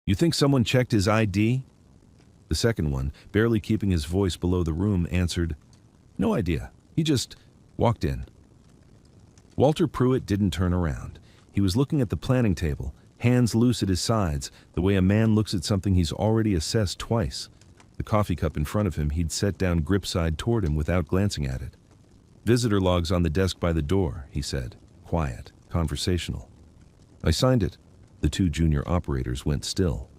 You think someone checked his ID? The second one, barely keeping his voice below the room, answered, No idea. He just walked in. Walter Pruitt didn't turn around. He was looking at the planning table, hands loose at his sides, the way a man looks at something he's already assessed twice. The coffee cup in front of him he'd set down grip-side toward him without glancing at it. Visitor logs on the desk by the door, he said. Quiet, conversational. I signed it. The two junior operators went still.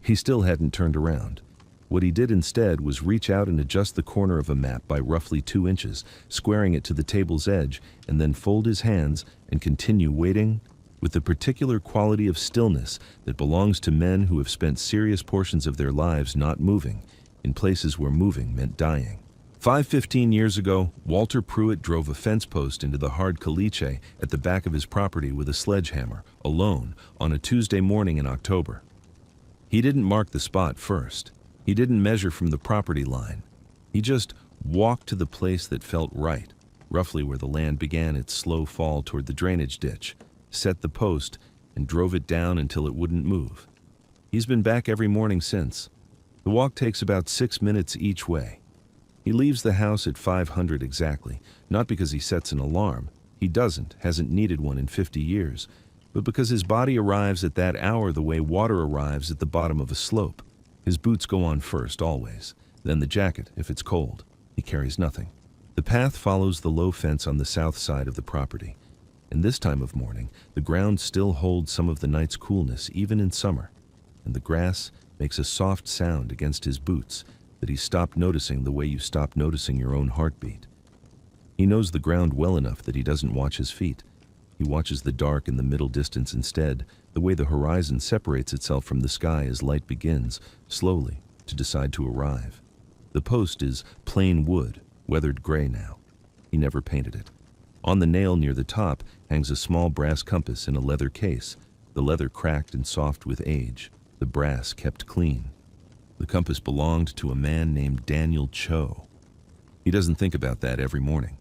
He still hadn't turned around. What he did instead was reach out and adjust the corner of a map by roughly 2 inches, squaring it to the table's edge, and then fold his hands and continue waiting with the particular quality of stillness that belongs to men who have spent serious portions of their lives not moving, in places where moving meant dying. 15 years ago, Walter Pruitt drove a fence post into the hard caliche at the back of his property with a sledgehammer, alone, on a Tuesday morning in October. He didn't mark the spot first. He didn't measure from the property line. He just walked to the place that felt right, roughly where the land began its slow fall toward the drainage ditch, set the post, and drove it down until it wouldn't move. He's been back every morning since. The walk takes about 6 minutes each way. He leaves the house at 500 exactly, not because he sets an alarm. He hasn't needed one in 50 years, but because his body arrives at that hour the way water arrives at the bottom of a slope. His boots go on first, always, then the jacket if it's cold. He carries nothing. The path follows the low fence on the south side of the property. And this time of morning, the ground still holds some of the night's coolness even in summer, and the grass makes a soft sound against his boots that he stopped noticing the way you stop noticing your own heartbeat. He knows the ground well enough that he doesn't watch his feet. He watches the dark in the middle distance instead, the way the horizon separates itself from the sky as light begins, slowly, to decide to arrive. The post is plain wood, weathered gray now. He never painted it. On the nail near the top hangs a small brass compass in a leather case, the leather cracked and soft with age, the brass kept clean. The compass belonged to a man named Daniel Cho. He doesn't think about that every morning.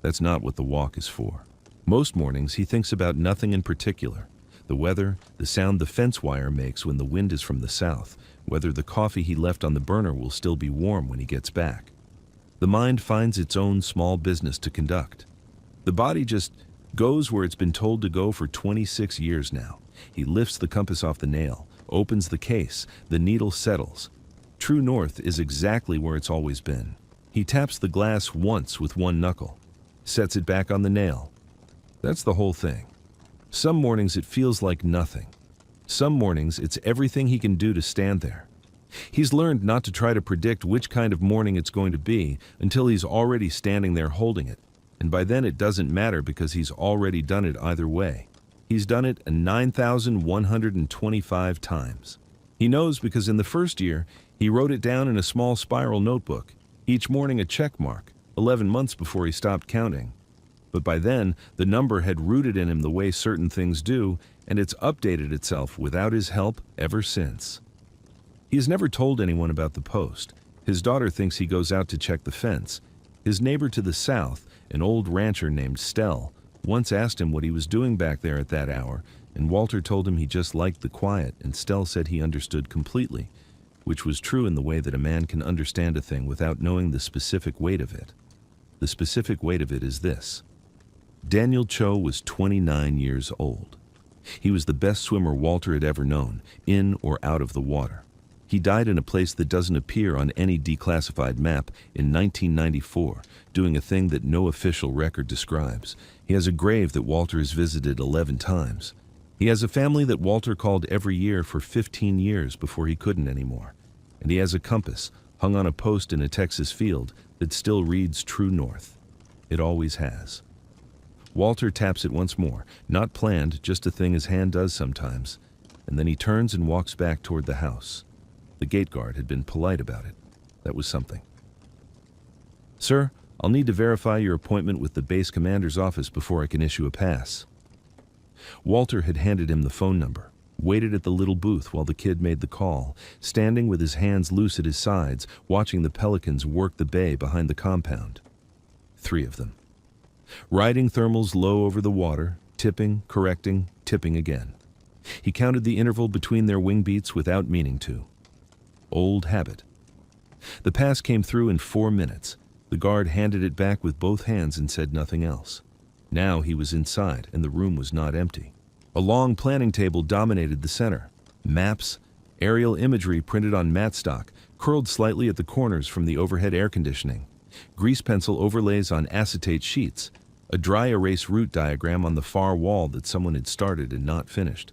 That's not what the walk is for. Most mornings he thinks about nothing in particular. The weather, the sound the fence wire makes when the wind is from the south, whether the coffee he left on the burner will still be warm when he gets back. The mind finds its own small business to conduct. The body just goes where it's been told to go for 26 years now. He lifts the compass off the nail, opens the case, the needle settles. True north is exactly where it's always been. He taps the glass once with one knuckle, sets it back on the nail. That's the whole thing. Some mornings it feels like nothing. Some mornings it's everything he can do to stand there. He's learned not to try to predict which kind of morning it's going to be until he's already standing there holding it. And by then it doesn't matter because he's already done it either way. He's done it 9,125 times. He knows because in the first year, he wrote it down in a small spiral notebook, each morning a check mark, 11 months before he stopped counting. But by then, the number had rooted in him the way certain things do, and it's updated itself without his help ever since. He has never told anyone about the post. His daughter thinks he goes out to check the fence. His neighbor to the south, an old rancher named Stell, once asked him what he was doing back there at that hour, and Walter told him he just liked the quiet, and Stell said he understood completely, which was true in the way that a man can understand a thing without knowing the specific weight of it. The specific weight of it is this. Daniel Cho was 29 years old. He was the best swimmer Walter had ever known, in or out of the water. He died in a place that doesn't appear on any declassified map in 1994, doing a thing that no official record describes. He has a grave that Walter has visited 11 times. He has a family that Walter called every year for 15 years before he couldn't anymore. And he has a compass hung on a post in a Texas field that still reads true north. It always has. Walter taps it once more, not planned, just a thing his hand does sometimes, and then he turns and walks back toward the house. The gate guard had been polite about it. That was something. Sir, I'll need to verify your appointment with the base commander's office before I can issue a pass. Walter had handed him the phone number, waited at the little booth while the kid made the call, standing with his hands loose at his sides, watching the pelicans work the bay behind the compound. 3 of them. Riding thermals low over the water, tipping, correcting, tipping again. He counted the interval between their wing beats without meaning to. Old habit. The pass came through in 4 minutes. The guard handed it back with both hands and said nothing else. Now he was inside, and the room was not empty. A long planning table dominated the center. Maps, aerial imagery printed on mat stock, curled slightly at the corners from the overhead air conditioning. Grease pencil overlays on acetate sheets. A dry erase route diagram on the far wall that someone had started and not finished.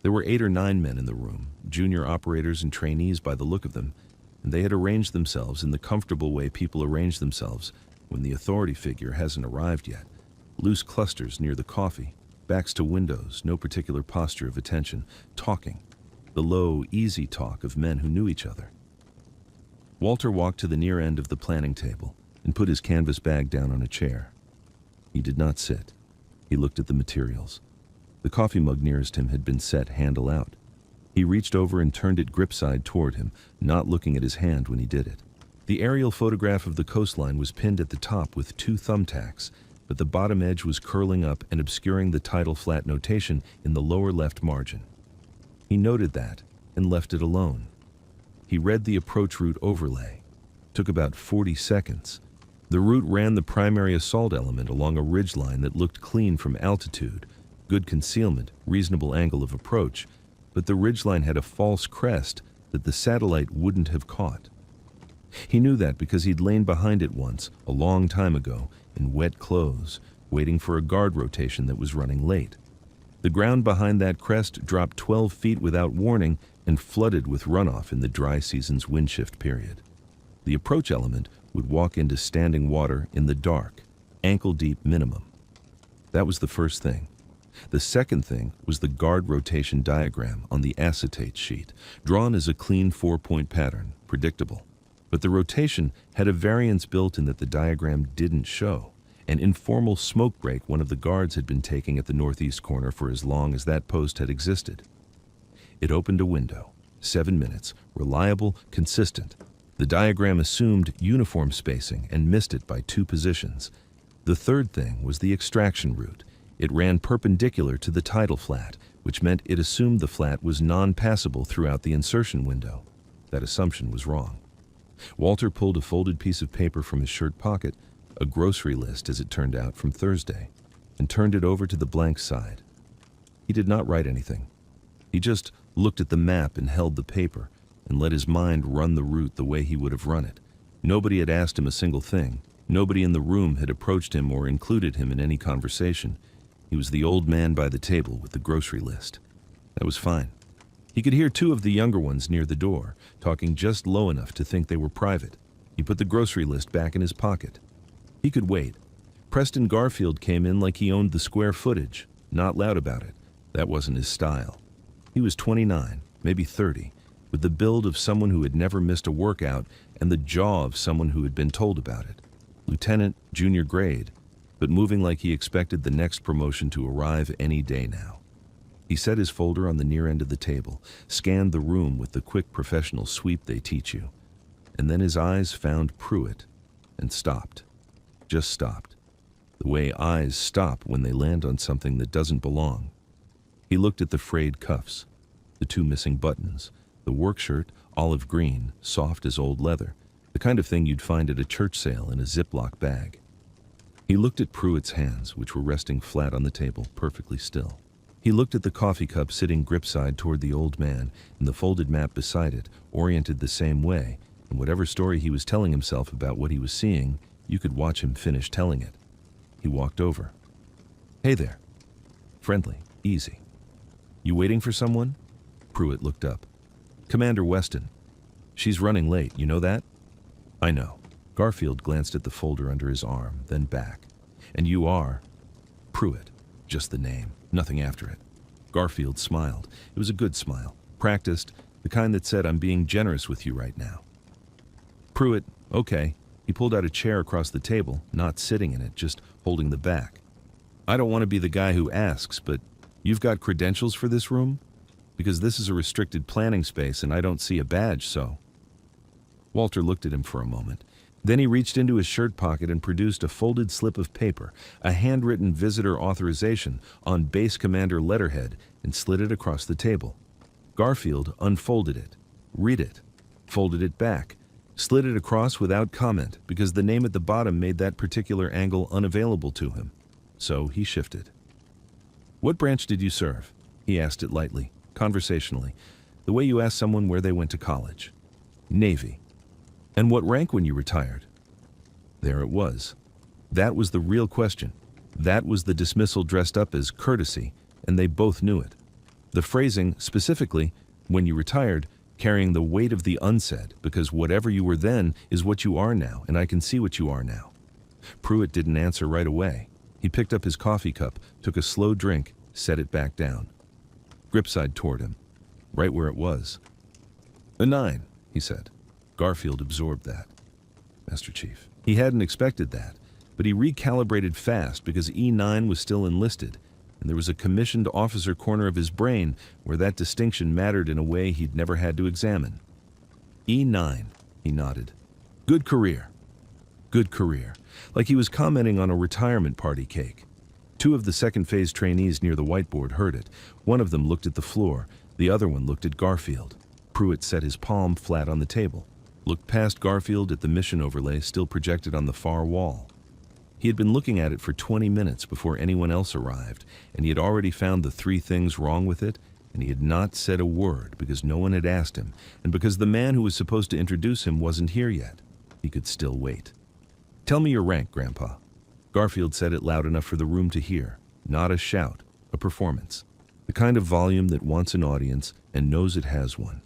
There were 8 or 9 men in the room, junior operators and trainees by the look of them, and they had arranged themselves in the comfortable way people arrange themselves when the authority figure hasn't arrived yet. Loose clusters near the coffee, backs to windows, no particular posture of attention, talking. The low, easy talk of men who knew each other. Walter walked to the near end of the planning table and put his canvas bag down on a chair. He did not sit. He looked at the materials. The coffee mug nearest him had been set handle out. He reached over and turned it grip side toward him, not looking at his hand when he did it. The aerial photograph of the coastline was pinned at the top with 2 thumbtacks, but the bottom edge was curling up and obscuring the tidal flat notation in the lower left margin. He noted that and left it alone. He read the approach route overlay. Took about 40 seconds. The route ran the primary assault element along a ridgeline that looked clean from altitude, good concealment, reasonable angle of approach, but the ridgeline had a false crest that the satellite wouldn't have caught. He knew that because he'd lain behind it once, a long time ago, in wet clothes, waiting for a guard rotation that was running late. The ground behind that crest dropped 12 feet without warning and flooded with runoff in the dry season's windshift period. The approach element would walk into standing water in the dark, ankle-deep minimum. That was the first thing. The second thing was the guard rotation diagram on the acetate sheet, drawn as a clean 4-point pattern, predictable. But the rotation had a variance built in that the diagram didn't show, an informal smoke break one of the guards had been taking at the northeast corner for as long as that post had existed. It opened a window, 7 minutes, reliable, consistent. The diagram assumed uniform spacing and missed it by 2 positions. The third thing was the extraction route. It ran perpendicular to the tidal flat, which meant it assumed the flat was non-passable throughout the insertion window. That assumption was wrong. Walter pulled a folded piece of paper from his shirt pocket, a grocery list as it turned out from Thursday, and turned it over to the blank side. He did not write anything. He just looked at the map and held the paper, and let his mind run the route the way he would have run it. Nobody had asked him a single thing. Nobody in the room had approached him or included him in any conversation. He was the old man by the table with the grocery list. That was fine. He could hear 2 of the younger ones near the door, talking just low enough to think they were private. He put the grocery list back in his pocket. He could wait. Preston Garfield came in like he owned the square footage, not loud about it. That wasn't his style. He was 29, maybe 30, with the build of someone who had never missed a workout and the jaw of someone who had been told about it. Lieutenant, junior grade, but moving like he expected the next promotion to arrive any day now. He set his folder on the near end of the table, scanned the room with the quick professional sweep they teach you, and then his eyes found Pruitt and stopped. Just stopped. The way eyes stop when they land on something that doesn't belong. He looked at the frayed cuffs, the 2 missing buttons, the work shirt, olive green, soft as old leather, the kind of thing you'd find at a church sale in a Ziploc bag. He looked at Pruitt's hands, which were resting flat on the table, perfectly still. He looked at the coffee cup sitting grip-side toward the old man, and the folded map beside it, oriented the same way, and whatever story he was telling himself about what he was seeing, you could watch him finish telling it. He walked over. "Hey there." Friendly, easy. "You waiting for someone?" Pruitt looked up. "Commander Weston. She's running late, you know that?" "I know." Garfield glanced at the folder under his arm, then back. "And you are?" "Pruitt. Just the name, nothing after it." Garfield smiled. It was a good smile, practiced, the kind that said, "I'm being generous with you right now." "Pruitt, okay." He pulled out a chair across the table, not sitting in it, just holding the back. "I don't want to be the guy who asks, but you've got credentials for this room? Because this is a restricted planning space and I don't see a badge, so." Walter looked at him for a moment. Then he reached into his shirt pocket and produced a folded slip of paper, a handwritten visitor authorization on base commander letterhead, and slid it across the table. Garfield unfolded it, read it, folded it back, slid it across without comment because the name at the bottom made that particular angle unavailable to him. So he shifted. "What branch did you serve?" He asked it lightly, conversationally, the way you ask someone where they went to college. "Navy." "And what rank when you retired?" There it was. That was the real question. That was the dismissal dressed up as courtesy, and they both knew it. The phrasing, specifically, "when you retired," carrying the weight of the unsaid, because whatever you were then is what you are now, and I can see what you are now. Pruitt didn't answer right away. He picked up his coffee cup, took a slow drink, set it back down. Gripside toward him, right where it was. "A 9, he said. Garfield absorbed that. Master Chief. He hadn't expected that, but he recalibrated fast because E9 was still enlisted, and there was a commissioned officer corner of his brain where that distinction mattered in a way he'd never had to examine. "E9, he nodded. "Good career." Good career. Like he was commenting on a retirement party cake. 2 of the second phase trainees near the whiteboard heard it. One of them looked at the floor. The other one looked at Garfield. Pruitt set his palm flat on the table, looked past Garfield at the mission overlay still projected on the far wall. He had been looking at it for 20 minutes before anyone else arrived, and he had already found the 3 things wrong with it, and he had not said a word because no one had asked him, and because the man who was supposed to introduce him wasn't here yet. He could still wait. "Tell me your rank, Grandpa." Garfield said it loud enough for the room to hear. Not a shout, a performance. The kind of volume that wants an audience and knows it has one.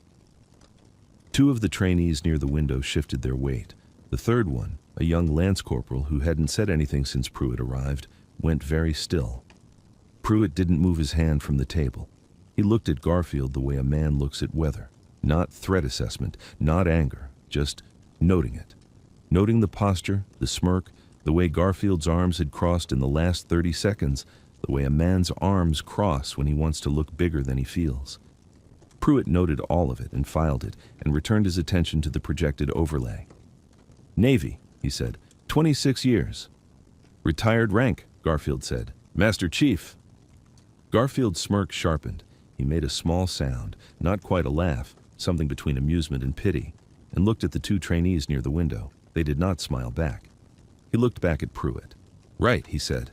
2 of the trainees near the window shifted their weight. The third one, a young lance corporal who hadn't said anything since Pruitt arrived, went very still. Pruitt didn't move his hand from the table. He looked at Garfield the way a man looks at weather. Not threat assessment, not anger, just noting it. Noting the posture, the smirk, the way Garfield's arms had crossed in the last 30 seconds, the way a man's arms cross when he wants to look bigger than he feels. Pruitt noted all of it and filed it and returned his attention to the projected overlay. "Navy," he said. 26 years. "Retired rank," Garfield said. "Master Chief." Garfield's smirk sharpened. He made a small sound, not quite a laugh, something between amusement and pity, and looked at the 2 trainees near the window. They did not smile back. He looked back at Pruitt. "Right," he said.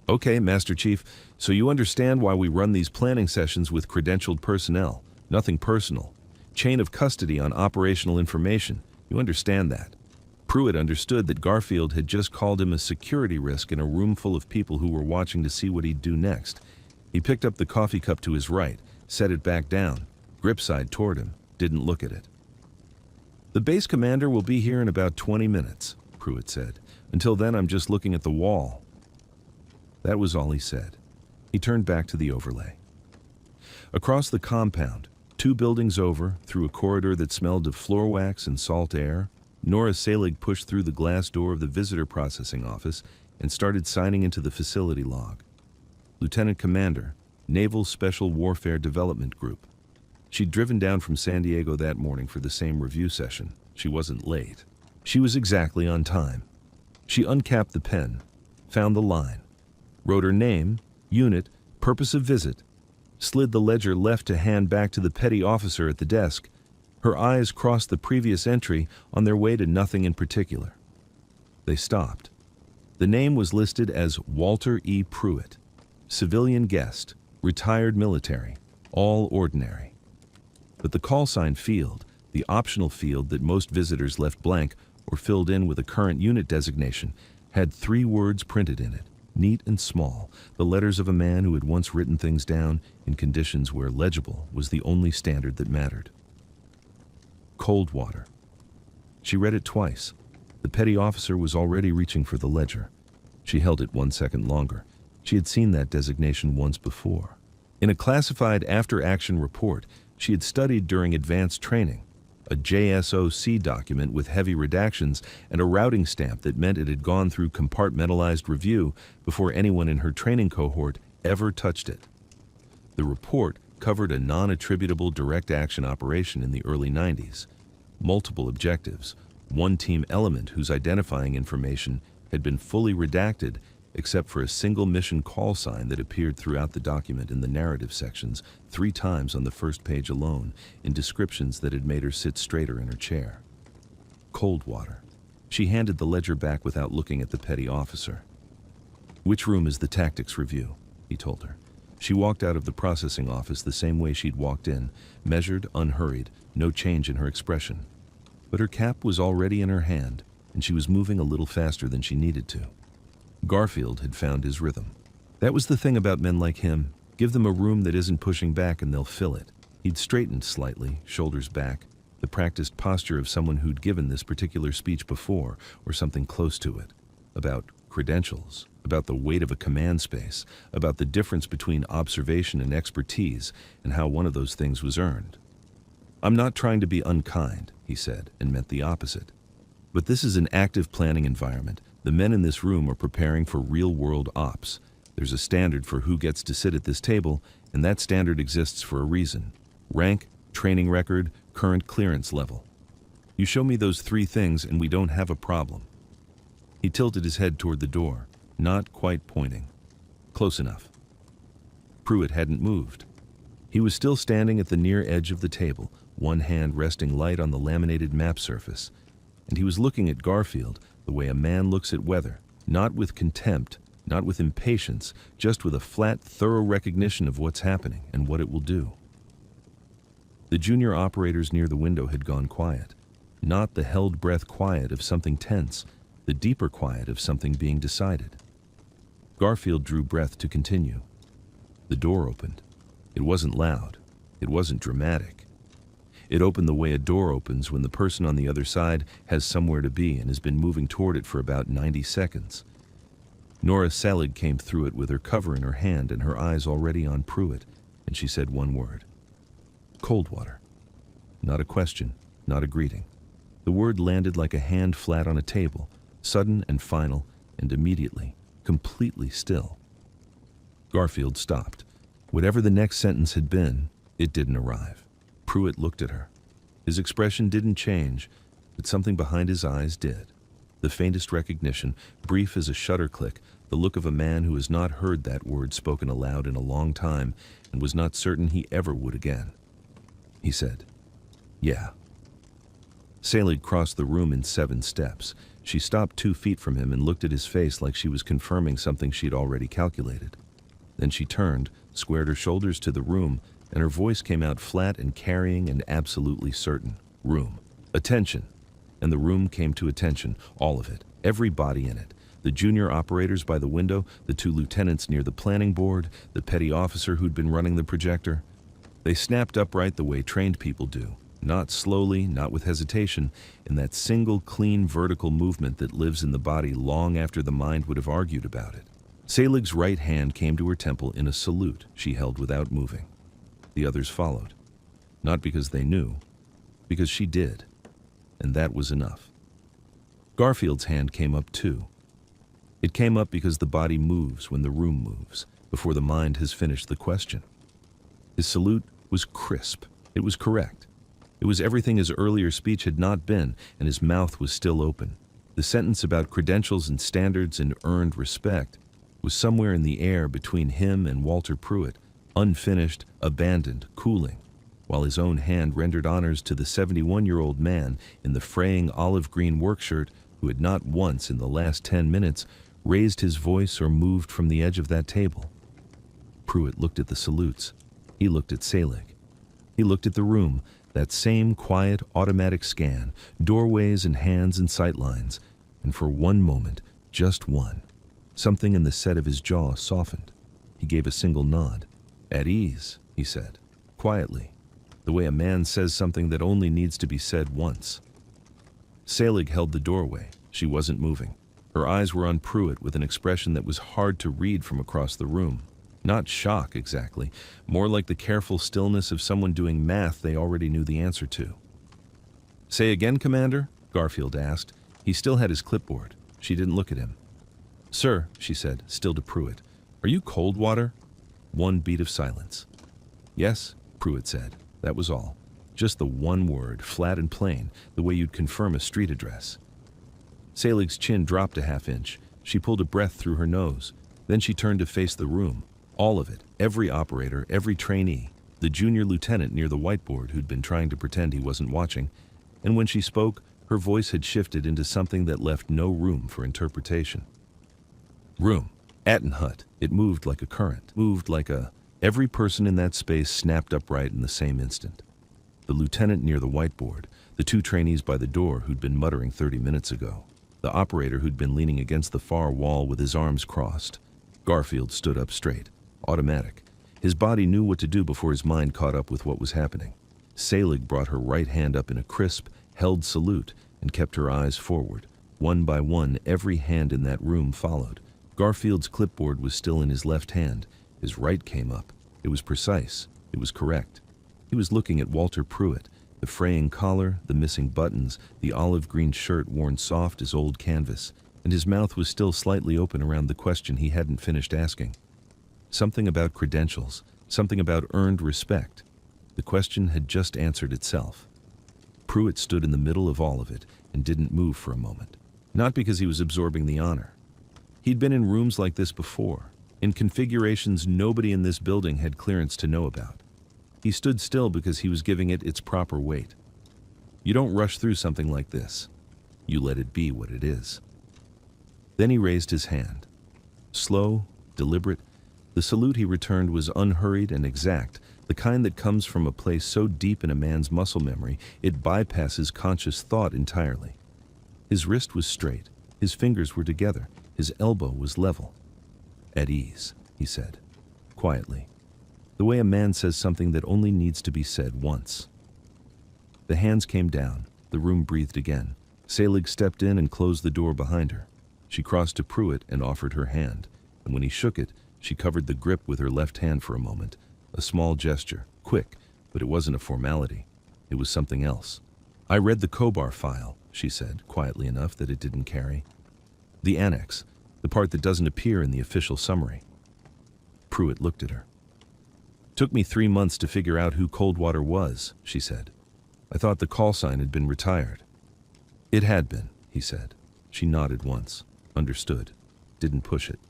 "Okay, Master Chief, so you understand why we run these planning sessions with credentialed personnel. Nothing personal. Chain of custody on operational information. You understand that." Pruitt understood that Garfield had just called him a security risk in a room full of people who were watching to see what he'd do next. He picked up the coffee cup to his right, set it back down, gripside toward him, didn't look at it. "The base commander will be here in about 20 minutes, Pruitt said. "Until then, I'm just looking at the wall." That was all he said. He turned back to the overlay. Across the compound, 2 buildings over, through a corridor that smelled of floor wax and salt air, Nora Salig pushed through the glass door of the visitor processing office and started signing into the facility log. Lieutenant Commander, Naval Special Warfare Development Group. She'd driven down from San Diego that morning for the same review session. She wasn't late. She was exactly on time. She uncapped the pen, found the line, wrote her name, unit, purpose of visit, slid the ledger left to hand back to the petty officer at the desk. Her eyes crossed the previous entry on their way to nothing in particular. They stopped. The name was listed as Walter E. Pruitt, civilian guest, retired military, all ordinary. But the call sign field, the optional field that most visitors left blank or filled in with a current unit designation, had 3 words printed in it, neat and small, the letters of a man who had once written things down in conditions where legible was the only standard that mattered. Cold water. She read it twice. The petty officer was already reaching for the ledger. She held it 1 second longer. She had seen that designation once before. In a classified after-action report she had studied during advanced training, a JSOC document with heavy redactions and a routing stamp that meant it had gone through compartmentalized review before anyone in her training cohort ever touched it. The report covered a non-attributable direct action operation in the early 90s, multiple objectives, one team element whose identifying information had been fully redacted, except for a single mission call sign that appeared throughout the document in the narrative sections 3 times on the first page alone, in descriptions that had made her sit straighter in her chair. Coldwater. She handed the ledger back without looking at the petty officer. "Which room is the tactics review?" he told her. She walked out of the processing office the same way she'd walked in, measured, unhurried, no change in her expression. But her cap was already in her hand, and she was moving a little faster than she needed to. Garfield had found his rhythm. That was the thing about men like him. Give them a room that isn't pushing back and they'll fill it. He'd straightened slightly, shoulders back, the practiced posture of someone who'd given this particular speech before, or something close to it. About credentials, about the weight of a command space, about the difference between observation and expertise, and how one of those things was earned. "I'm not trying to be unkind," he said, and meant the opposite. "But this is an active planning environment. The men in this room are preparing for real-world ops. There's a standard for who gets to sit at this table, and that standard exists for a reason. Rank, training record, current clearance level. You show me those 3 things and we don't have a problem." He tilted his head toward the door, not quite pointing. Close enough. Pruitt hadn't moved. He was still standing at the near edge of the table, one hand resting light on the laminated map surface, and he was looking at Garfield the way a man looks at weather, not with contempt, not with impatience, just with a flat, thorough recognition of what's happening and what it will do. The junior operators near the window had gone quiet, not the held breath quiet of something tense, the deeper quiet of something being decided. Garfield drew breath to continue. The door opened. It wasn't loud. It wasn't dramatic. It opened the way a door opens when the person on the other side has somewhere to be and has been moving toward it for about 90 seconds. Nora Selig came through it with her cover in her hand and her eyes already on Pruitt, and she said one word. "Coldwater." Not a question, not a greeting. The word landed like a hand flat on a table, sudden and final, and immediately, completely still. Garfield stopped. Whatever the next sentence had been, it didn't arrive. Pruitt looked at her. His expression didn't change, but something behind his eyes did. The faintest recognition, brief as a shutter click, the look of a man who has not heard that word spoken aloud in a long time and was not certain he ever would again. He said, "Yeah." Selig crossed the room in 7 steps. She stopped 2 feet from him and looked at his face like she was confirming something she'd already calculated. Then she turned, squared her shoulders to the room, and her voice came out flat and carrying and absolutely certain. "Room. Attention." And the room came to attention, all of it, every body in it. The junior operators by the window, the 2 lieutenants near the planning board, the petty officer who'd been running the projector. They snapped upright the way trained people do, not slowly, not with hesitation, in that single clean vertical movement that lives in the body long after the mind would have argued about it. Selig's right hand came to her temple in a salute she held without moving. The others followed, not because they knew, because she did, and that was enough. Garfield's hand came up too. It came up because the body moves when the room moves, before the mind has finished the question. His salute was crisp. It was correct. It was everything his earlier speech had not been, and his mouth was still open. The sentence about credentials and standards and earned respect was somewhere in the air between him and Walter Pruitt, unfinished, abandoned, cooling, while his own hand rendered honors to the 71-year-old man in the fraying olive green work shirt who had not once in the last 10 minutes raised his voice or moved from the edge of that table. Pruitt looked at the salutes. He looked at Selig. He looked at the room, that same quiet, automatic scan, doorways and hands and sightlines, and for one moment, just one, something in the set of his jaw softened. He gave a single nod. "At ease," he said, quietly, the way a man says something that only needs to be said once. Selig held the doorway. She wasn't moving. Her eyes were on Pruitt with an expression that was hard to read from across the room. Not shock, exactly, more like the careful stillness of someone doing math they already knew the answer to. "Say again, Commander?" Garfield asked. He still had his clipboard. She didn't look at him. "Sir," she said, still to Pruitt, "are you Coldwater?" One beat of silence. "Yes," Pruitt said. That was all. Just the one word, flat and plain, the way you'd confirm a street address. Selig's chin dropped a half inch. She pulled a breath through her nose. Then she turned to face the room. All of it. Every operator, every trainee. The junior lieutenant near the whiteboard who'd been trying to pretend he wasn't watching. And when she spoke, her voice had shifted into something that left no room for interpretation. Room. Attenhut. It moved like a current. Every person in that space snapped upright in the same instant. The lieutenant near the whiteboard, the two trainees by the door who'd been muttering 30 minutes ago, the operator who'd been leaning against the far wall with his arms crossed. Garfield stood up straight, automatic. His body knew what to do before his mind caught up with what was happening. Selig brought her right hand up in a crisp, held salute and kept her eyes forward. One by one, every hand in that room followed. Garfield's clipboard was still in his left hand. His right came up. It was precise. It was correct. He was looking at Walter Pruitt, the fraying collar, the missing buttons, the olive green shirt worn soft as old canvas, and his mouth was still slightly open around the question he hadn't finished asking. Something about credentials, something about earned respect. The question had just answered itself. Pruitt stood in the middle of all of it and didn't move for a moment. Not because he was absorbing the honor. He'd been in rooms like this before, in configurations nobody in this building had clearance to know about. He stood still because he was giving it its proper weight. You don't rush through something like this. You let it be what it is. Then he raised his hand. Slow, deliberate, the salute he returned was unhurried and exact, the kind that comes from a place so deep in a man's muscle memory it bypasses conscious thought entirely. His wrist was straight, his fingers were together, his elbow was level. At ease, he said, quietly, the way a man says something that only needs to be said once. The hands came down, the room breathed again. Selig stepped in and closed the door behind her. She crossed to Pruitt and offered her hand, and when he shook it, she covered the grip with her left hand for a moment. A small gesture, quick, but it wasn't a formality. It was something else. I read the Kobar file, she said, quietly enough that it didn't carry. The annex, the part that doesn't appear in the official summary. Pruitt looked at her. Took me 3 months to figure out who Coldwater was, she said. I thought the call sign had been retired. It had been, he said. She nodded once, understood, didn't push it.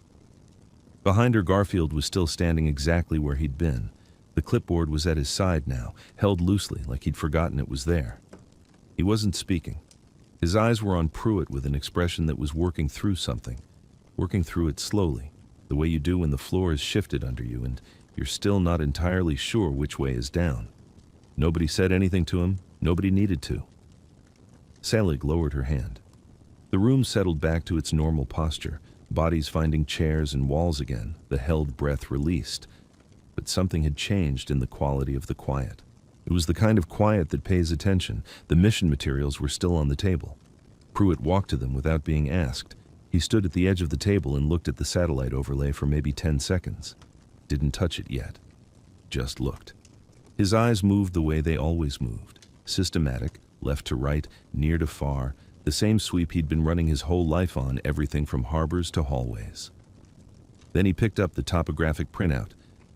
Behind her, Garfield was still standing exactly where he'd been. The clipboard was at his side now, held loosely like he'd forgotten it was there. He wasn't speaking. His eyes were on Pruitt with an expression that was working through something, working through it slowly, the way you do when the floor is shifted under you and you're still not entirely sure which way is down. Nobody said anything to him, nobody needed to. Selig lowered her hand. The room settled back to its normal posture, bodies finding chairs and walls again, the held breath released. But something had changed in the quality of the quiet. It was the kind of quiet that pays attention. The mission materials were still on the table. Pruitt walked to them without being asked. He stood at the edge of the table and looked at the satellite overlay for maybe 10 seconds. Didn't touch it yet. Just looked. His eyes moved the way they always moved. Systematic, left to right, near to far, the same sweep he'd been running his whole life on, everything from harbors to hallways. Then he picked up the topographic printout,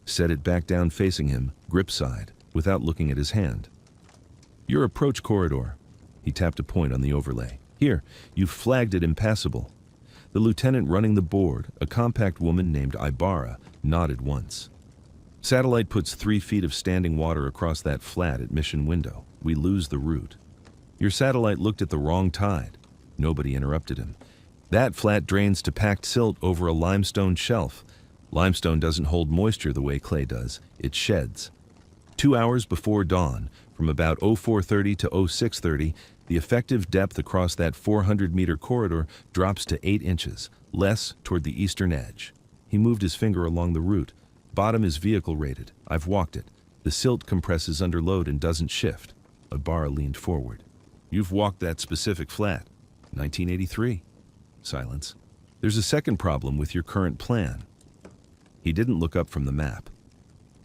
set it back down facing him, grip side, without looking at his hand. Your approach corridor. He tapped a point on the overlay. Here, you've flagged it impassable. The lieutenant running the board, a compact woman named Ibarra, nodded once. Satellite puts 3 feet of standing water across that flat at mission window. We lose the route. Your satellite looked at the wrong tide. Nobody interrupted him. That flat drains to packed silt over a limestone shelf. Limestone doesn't hold moisture the way clay does. It sheds. 2 hours before dawn, from about 0430 to 0630, the effective depth across that 400-meter corridor drops to 8 inches, less toward the eastern edge. He moved his finger along the route. Bottom is vehicle rated. I've walked it. The silt compresses under load and doesn't shift. Ibarra leaned forward. You've walked that specific flat. 1983. Silence. There's a second problem with your current plan. He didn't look up from the map.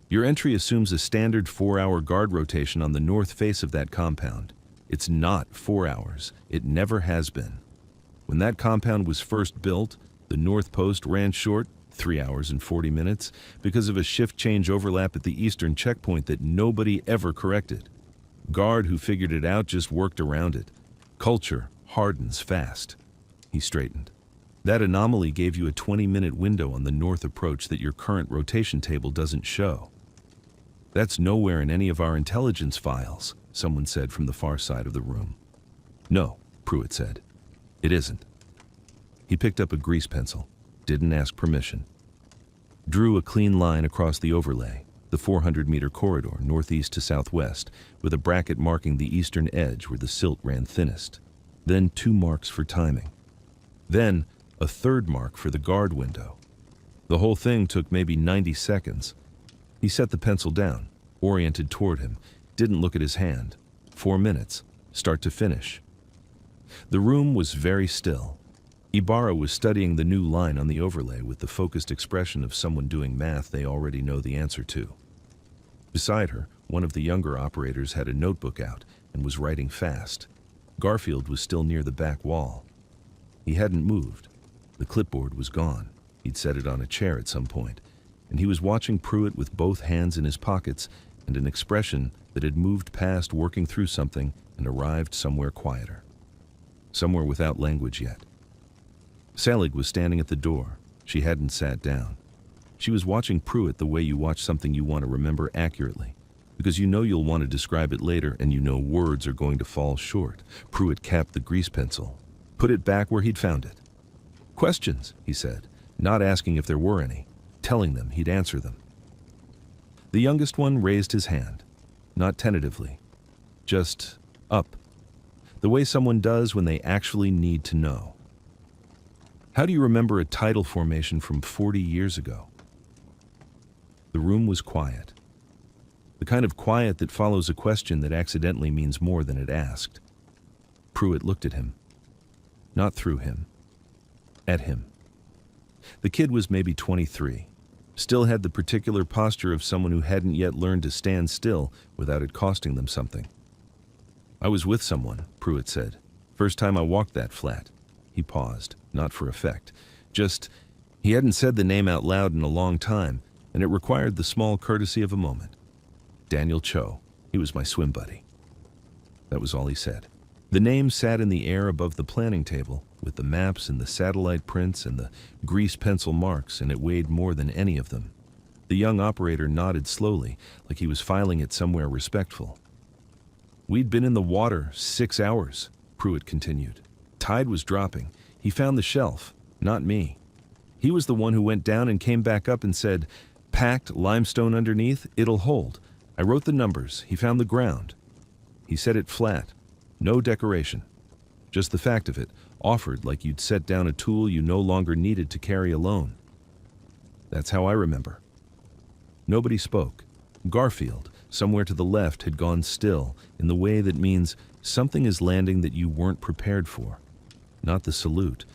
Your entry assumes a standard 4-hour guard rotation on the north face of that compound. It's not 4 hours. It never has been. When that compound was first built, the north post ran short, 3 hours and 40 minutes, because of a shift change overlap at the eastern checkpoint that nobody ever corrected. Guard who figured it out just worked around it. Culture hardens fast. He straightened. That anomaly gave you a 20-minute window on the north approach that your current rotation table doesn't show. That's nowhere in any of our intelligence files, someone said from the far side of the room. No, Pruitt said. It isn't. He picked up a grease pencil, didn't ask permission. Drew a clean line across the overlay, the 400-meter corridor northeast to southwest, with a bracket marking the eastern edge where the silt ran thinnest. Then 2 marks for timing. Then a 3rd mark for the guard window. The whole thing took maybe 90 seconds. He set the pencil down, oriented toward him, didn't look at his hand. 4 minutes, start to finish. The room was very still. Ibarra was studying the new line on the overlay with the focused expression of someone doing math they already know the answer to. Beside her, one of the younger operators had a notebook out and was writing fast. Garfield was still near the back wall. He hadn't moved. The clipboard was gone. He'd set it on a chair at some point, and he was watching Pruitt with both hands in his pockets and an expression that had moved past working through something and arrived somewhere quieter. Somewhere without language yet. Selig was standing at the door. She hadn't sat down. She was watching Pruitt the way you watch something you want to remember accurately, because you know you'll want to describe it later and you know words are going to fall short. Pruitt capped the grease pencil, put it back where he'd found it. Questions, he said, not asking if there were any, telling them he'd answer them. The youngest one raised his hand, not tentatively, just up, the way someone does when they actually need to know. How do you remember a tidal formation from 40 years ago? The room was quiet. The kind of quiet that follows a question that accidentally means more than it asked. Pruitt looked at him. Not through him. At him. The kid was maybe 23. Still had the particular posture of someone who hadn't yet learned to stand still without it costing them something. I was with someone, Pruitt said. First time I walked that flat. He paused, not for effect. Just, he hadn't said the name out loud in a long time, and it required the small courtesy of a moment. Daniel Cho. He was my swim buddy. That was all he said. The name sat in the air above the planning table, with the maps and the satellite prints and the grease pencil marks, and it weighed more than any of them. The young operator nodded slowly, like he was filing it somewhere respectful. We'd been in the water 6 hours, Pruitt continued. Tide was dropping. He found the shelf, not me. He was the one who went down and came back up and said, packed limestone underneath, it'll hold. I wrote the numbers. He found the ground. He said it flat. No decoration. Just the fact of it, offered like you'd set down a tool you no longer needed to carry alone. That's how I remember. Nobody spoke. Garfield, somewhere to the left, had gone still in the way that means something is landing that you weren't prepared for. Not the salute,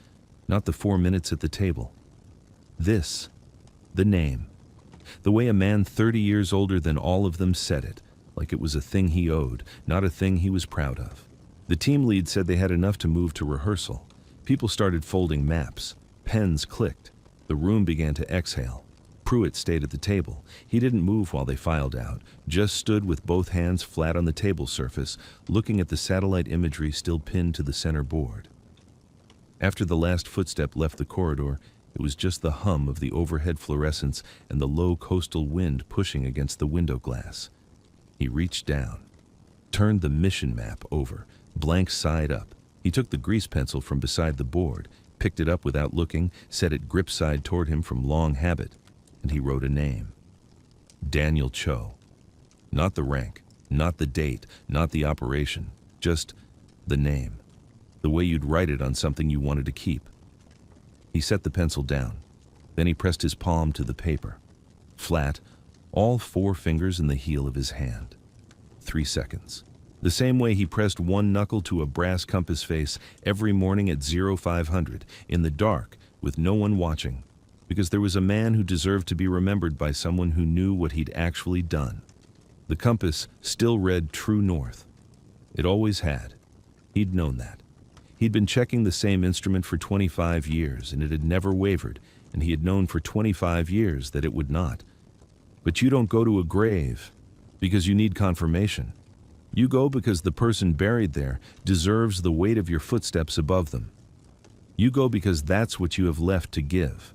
not the 4 minutes at the table. This, the name. The way a man 30 years older than all of them said it, like it was a thing he owed, not a thing he was proud of. The team lead said they had enough to move to rehearsal. People started folding maps. Pens clicked. The room began to exhale. Pruitt stayed at the table. He didn't move while they filed out, just stood with both hands flat on the table surface, looking at the satellite imagery still pinned to the center board. After the last footstep left the corridor, it was just the hum of the overhead fluorescents and the low coastal wind pushing against the window glass. He reached down, turned the mission map over, blank side up. He took the grease pencil from beside the board, picked it up without looking, set it grip side toward him from long habit, and he wrote a name. Daniel Cho. Not the rank, not the date, not the operation, just the name. The way you'd write it on something you wanted to keep. He set the pencil down. Then he pressed his palm to the paper. Flat, all 4 fingers in the heel of his hand. 3 seconds. The same way he pressed one knuckle to a brass compass face every morning at 0500, in the dark, with no one watching, because there was a man who deserved to be remembered by someone who knew what he'd actually done. The compass still read true north. It always had. He'd known that. He'd been checking the same instrument for 25 years, and it had never wavered, and he had known for 25 years that it would not. But you don't go to a grave because you need confirmation. You go because the person buried there deserves the weight of your footsteps above them. You go because that's what you have left to give.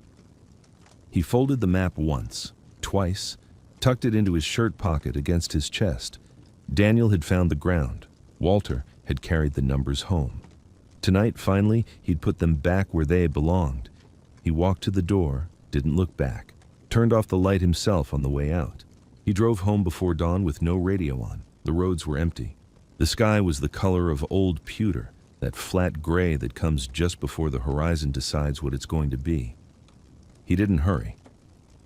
He folded the map once, twice, tucked it into his shirt pocket against his chest. Daniel had found the ground. Walter had carried the numbers home. Tonight, finally, he'd put them back where they belonged. He walked to the door, didn't look back, turned off the light himself on the way out. He drove home before dawn with no radio on. The roads were empty. The sky was the color of old pewter, that flat gray that comes just before the horizon decides what it's going to be. He didn't hurry.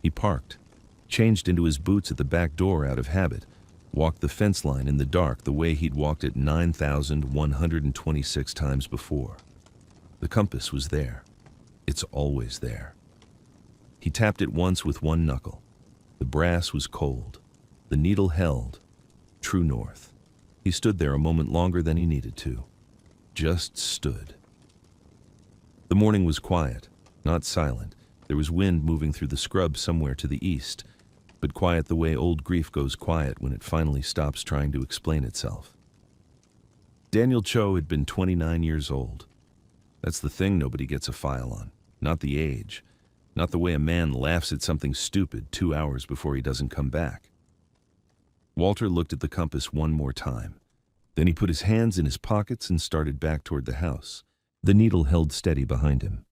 He parked, changed into his boots at the back door out of habit, walked the fence line in the dark the way he'd walked it 9,126 times before. The compass was there. It's always there. He tapped it once with one knuckle. The brass was cold. The needle held. True north. He stood there a moment longer than he needed to. Just stood. The morning was quiet, not silent. There was wind moving through the scrub somewhere to the east, but quiet the way old grief goes quiet when it finally stops trying to explain itself. Daniel Cho had been 29 years old. That's the thing nobody gets a file on, not the age, not the way a man laughs at something stupid 2 hours before he doesn't come back. Walter looked at the compass one more time. Then he put his hands in his pockets and started back toward the house. The needle held steady behind him.